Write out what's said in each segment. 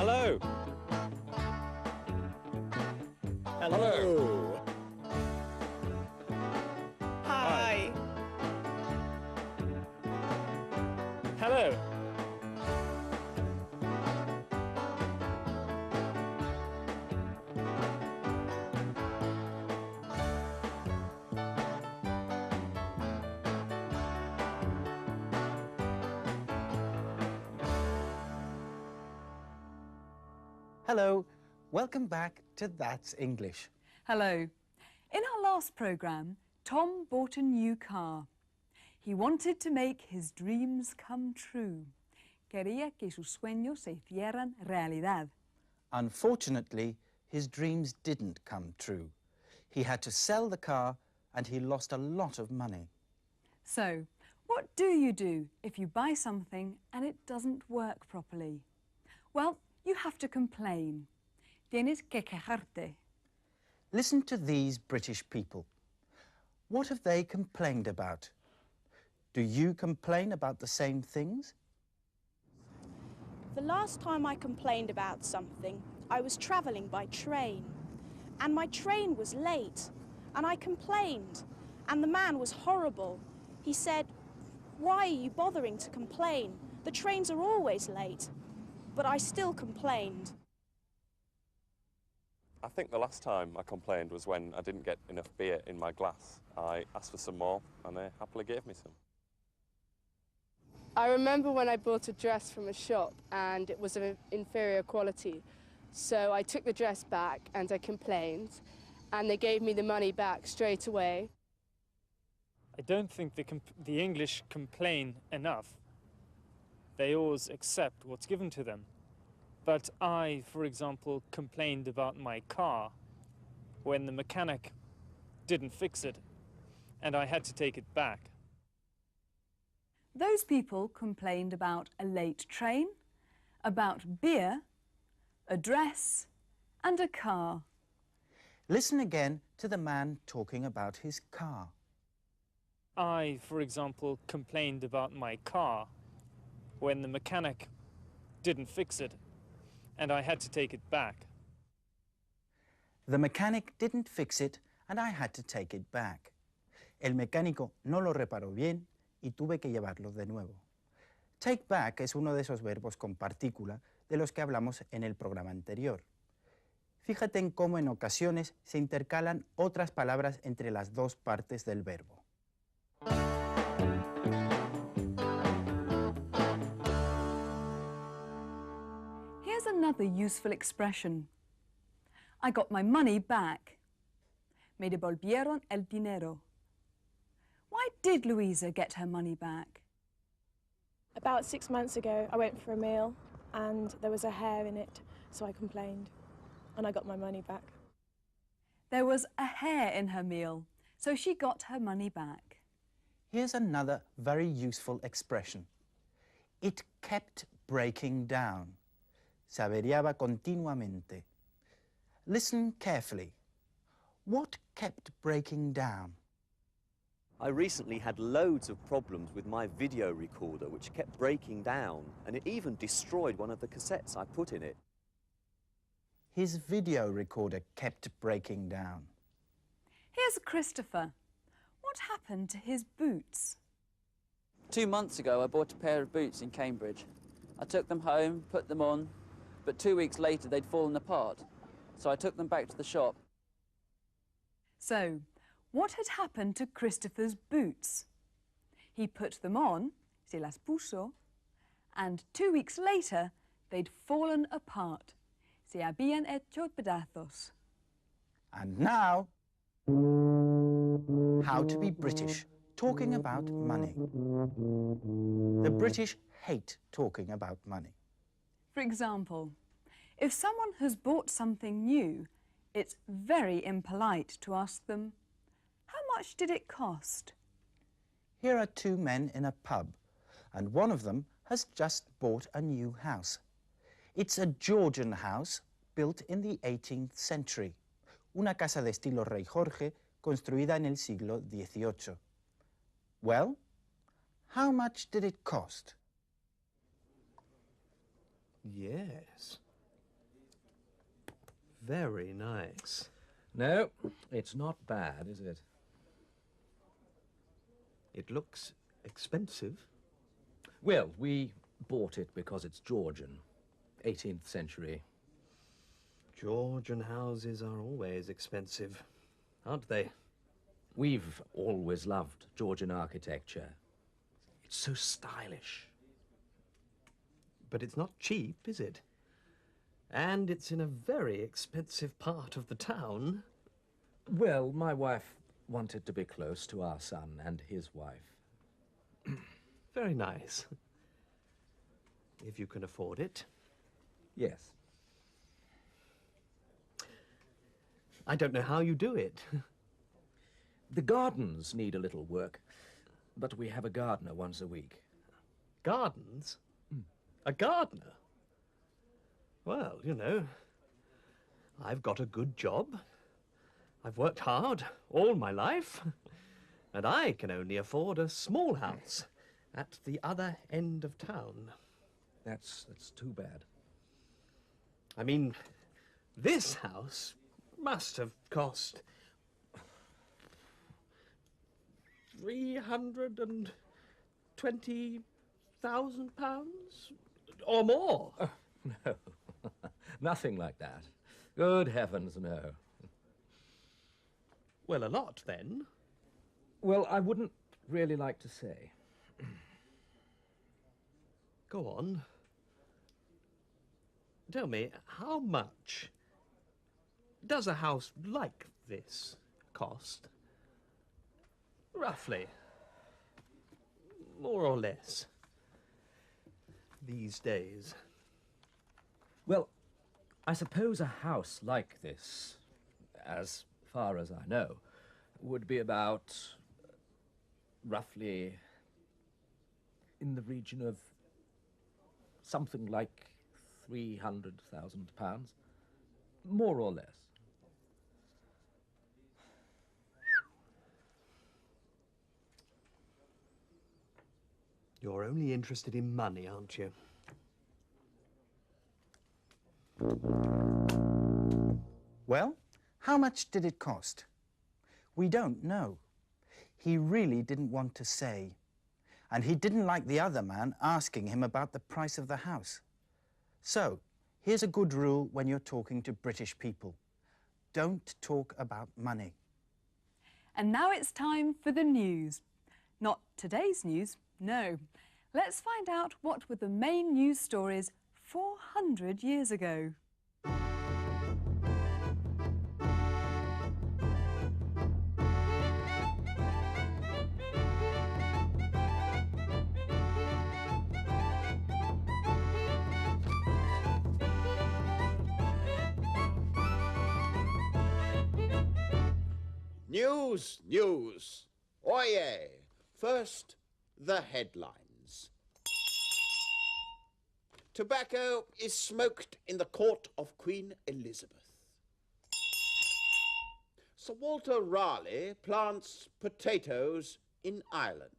Hello. Hello. Hi. Hello. Hello, welcome back to That's English. Hello. In our last programme, Tom bought a new car. He wanted to make his dreams come true. Quería que sus sueños se hicieran realidad. Unfortunately, his dreams didn't come true. He had to sell the car and he lost a lot of money. So, what do you do if you buy something and it doesn't work properly? Well, you have to complain. Tienes que quejarte. Listen to these British people. What have they complained about? Do you complain about the same things? The last time I complained about something, I was travelling by train. And my train was late. And I complained. And the man was horrible. He said, "Why are you bothering to complain? The trains are always late." But I still complained. I think the last time I complained was when I didn't get enough beer in my glass. I asked for some more and they happily gave me some. I remember when I bought a dress from a shop and it was of inferior quality. So I took the dress back and I complained and they gave me the money back straight away. I don't think the English complain enough. They always accept what's given to them. But I, for example, complained about my car when the mechanic didn't fix it and I had to take it back. Those people complained about a late train, about beer, a dress, and a car. Listen again to the man talking about his car. I, for example, complained about my car when the mechanic didn't fix it and I had to take it back. The mechanic didn't fix it and I had to take it back. El mecánico no lo reparó bien y tuve que llevarlo de nuevo. Take back es uno de esos verbos con partícula de los que hablamos en el programa anterior. Fíjate en cómo en ocasiones se intercalan otras palabras entre las dos partes del verbo. Here's another useful expression. I got my money back. Me devolvieron el dinero. Why did Louisa get her money back? About 6 months ago, I went for a meal and there was a hair in it, so I complained and I got my money back. There was a hair in her meal, so she got her money back. Here's another very useful expression. It kept breaking down. Se averiaba continuamente. Listen carefully. What kept breaking down? I recently had loads of problems with my video recorder, which kept breaking down, and it even destroyed one of the cassettes I put in it. His video recorder kept breaking down. Here's Christopher. What happened to his boots? 2 months ago, I bought a pair of boots in Cambridge. I took them home, put them on, but 2 weeks later they'd fallen apart. So I took them back to the shop. So, what had happened to Christopher's boots? He put them on, se las puso, and 2 weeks later they'd fallen apart. Se habían hecho pedazos. And now, how to be British, talking about money. The British hate talking about money. For example, if someone has bought something new, it's very impolite to ask them, "How much did it cost?" Here are two men in a pub, and one of them has just bought a new house. It's a Georgian house built in the 18th century, una casa de estilo Rey Jorge construida en el siglo XVIII. Well, how much did it cost? Yes, very nice. No, it's not bad, is it? It looks expensive. Well, we bought it because it's Georgian, 18th century. Georgian houses are always expensive, aren't they? We've always loved Georgian architecture. It's so stylish. But it's not cheap, is it? And it's in a very expensive part of the town. Well, my wife wanted to be close to our son and his wife. Very nice. If you can afford it. Yes. I don't know how you do it. The gardens need a little work, but we have a gardener once a week. Gardens? A gardener? Well, you know, I've got a good job. I've worked hard all my life, and I can only afford a small house at the other end of town. That's too bad. I mean, this house must have cost £320,000 or more. No, nothing like that. Good heavens, no. Well, a lot, then. Well, I wouldn't really like to say. Go on. Tell me, how much does a house like this cost? Roughly. More or less. These days. Well, I suppose a house like this, as far as I know, would be about roughly in the region of something like £300,000, more or less. You're only interested in money, aren't you? Well, how much did it cost? We don't know. He really didn't want to say. And he didn't like the other man asking him about the price of the house. So, here's a good rule when you're talking to British people. Don't talk about money. And now it's time for the news. Not today's news, no. Let's find out what were the main news stories 400 years ago. News, news. Oyez. First, the headlines. Tobacco is smoked in the court of Queen Elizabeth. Sir Walter Raleigh plants potatoes in Ireland.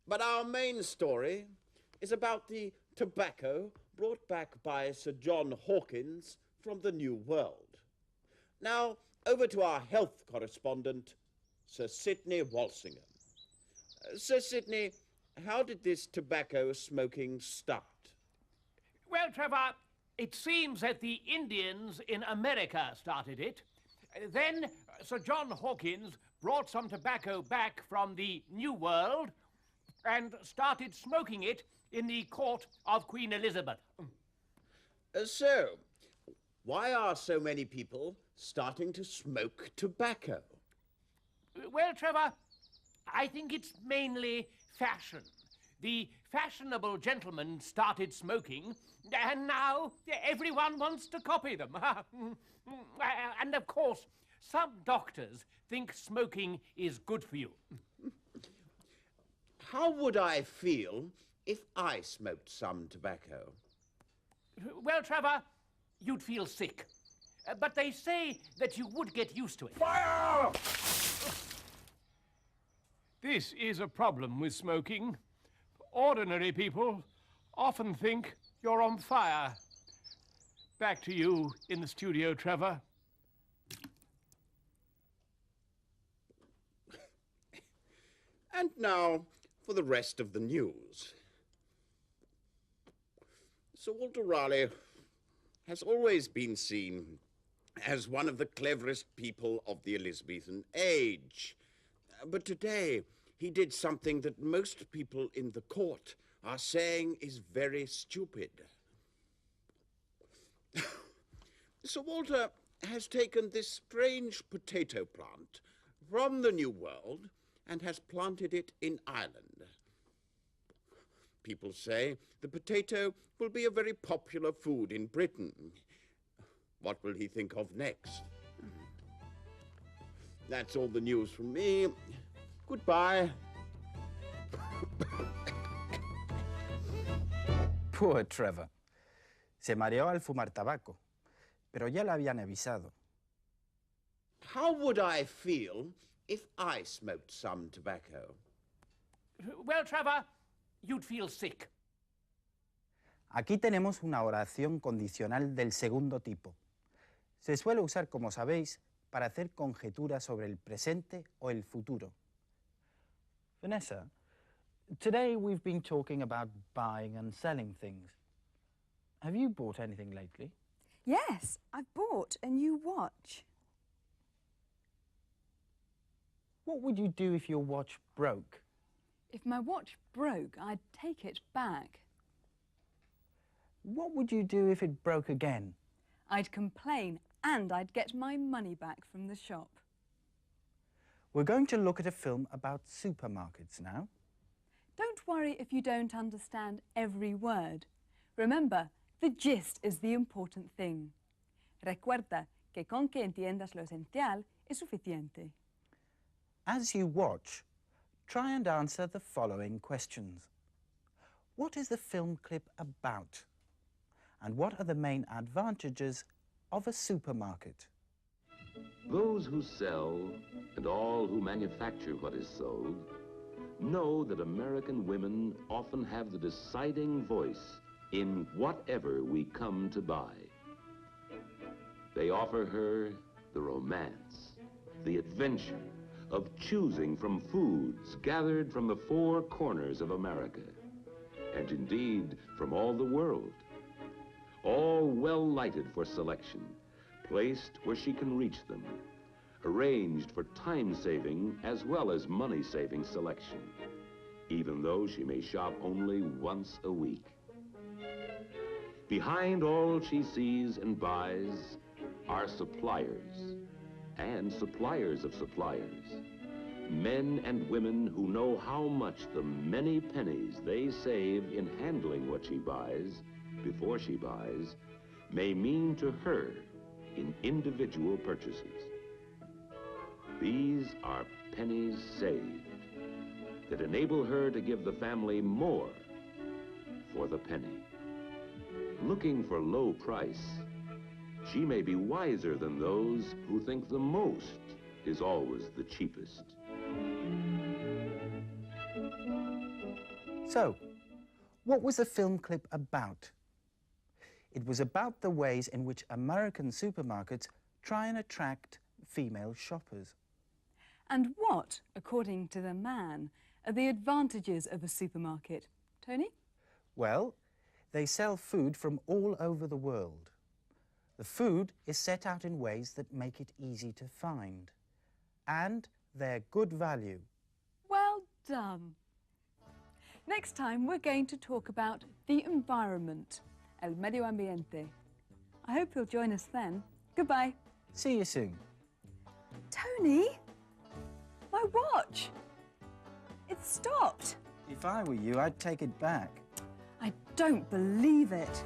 But our main story is about the tobacco brought back by Sir John Hawkins from the New World. Now, over to our health correspondent, Sir Sidney Walsingham. Sir Sidney, how did this tobacco smoking start? Well, Trevor, it seems that the Indians in America started it. Then Sir John Hawkins brought some tobacco back from the New World and started smoking it in the court of Queen Elizabeth. So, why are so many people starting to smoke tobacco? Well, Trevor, I think it's mainly fashion. The fashionable gentlemen started smoking, and now everyone wants to copy them. And of course, some doctors think smoking is good for you. How would I feel if I smoked some tobacco? Well, Trevor, you'd feel sick. But they say that you would get used to it. Fire! This is a problem with smoking. Ordinary people often think you're on fire. Back to you in the studio, Trevor. And now for the rest of the news. Sir Walter Raleigh has always been seen as one of the cleverest people of the Elizabethan age. But today he did something that most people in the court are saying is very stupid. Sir Walter has taken this strange potato plant from the New World and has planted it in Ireland. People say the potato will be a very popular food in Britain. What will he think of next? That's all the news from me. Goodbye. Poor Trevor. Se mareó al fumar tabaco, pero ya le habían avisado. How would I feel if I smoked some tobacco? Well, Trevor, you'd feel sick. Aquí tenemos una oración condicional del segundo tipo. Se suele usar, como sabéis, para hacer conjeturas sobre el presente o el futuro. Vanessa, today we've been talking about buying and selling things. Have you bought anything lately? Yes, I've bought a new watch. What would you do if your watch broke? If my watch broke, I'd take it back. What would you do if it broke again? I'd complain and I'd get my money back from the shop. We're going to look at a film about supermarkets now. Don't worry if you don't understand every word. Remember, the gist is the important thing. Recuerda que con que entiendas lo esencial es suficiente. As you watch, try and answer the following questions. What is the film clip about? And what are the main advantages of a supermarket? Those who sell and all who manufacture what is sold know that American women often have the deciding voice in whatever we come to buy. They offer her the romance, the adventure of choosing from foods gathered from the four corners of America, and indeed from all the world, all well lighted for selection, placed where she can reach them, arranged for time-saving as well as money-saving selection, even though she may shop only once a week. Behind all she sees and buys are suppliers, and suppliers of suppliers, men and women who know how much the many pennies they save in handling what she buys before she buys may mean to her in individual purchases. These are pennies saved that enable her to give the family more for the penny. Looking for low price, she may be wiser than those who think the most is always the cheapest. So, what was the film clip about? It was about the ways in which American supermarkets try and attract female shoppers. And what, according to the man, are the advantages of a supermarket? Tony? Well, they sell food from all over the world. The food is set out in ways that make it easy to find. And they're good value. Well done. Next time we're going to talk about the environment, el medio ambiente. I hope you'll join us then. Goodbye. See you soon. Tony, my watch. It stopped. If I were you, I'd take it back. I don't believe it.